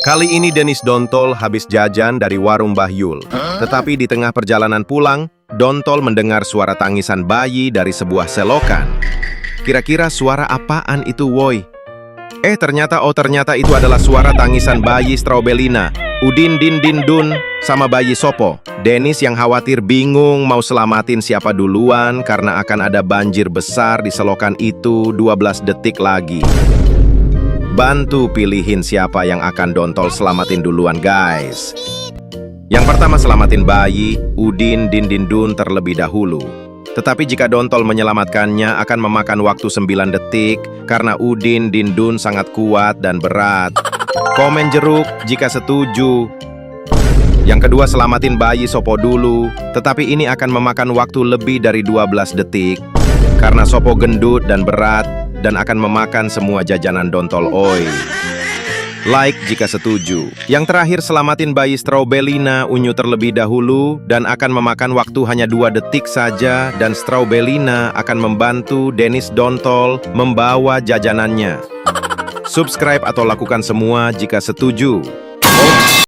Kali ini Denis Dontol habis jajan dari warung Mbah Yul. Tetapi di tengah perjalanan pulang, Dontol mendengar suara tangisan bayi dari sebuah selokan. Kira-kira suara apaan itu, woi? Ternyata itu adalah suara tangisan bayi Strawbellina. Udin din din dun sama bayi Sopo. Denis yang khawatir bingung mau selamatin siapa duluan karena akan ada banjir besar di selokan itu 12 detik lagi. Bantu pilihin siapa yang akan Dontol selamatin duluan, guys. Yang pertama selamatin bayi, Udin din din dun terlebih dahulu. Tetapi jika Dontol menyelamatkannya akan memakan waktu 9 detik karena Udin din dun sangat kuat dan berat. Komen jeruk jika setuju. Yang kedua selamatin bayi Sopo dulu, tetapi ini akan memakan waktu lebih dari 12 detik karena Sopo gendut dan berat dan akan memakan semua jajanan Dontol, oi. Like jika setuju. Yang terakhir selamatin bayi Strawbellina unyu terlebih dahulu dan akan memakan waktu hanya 2 detik saja dan Strawbellina akan membantu Denis Dontol membawa jajanannya. Subscribe atau lakukan semua jika setuju.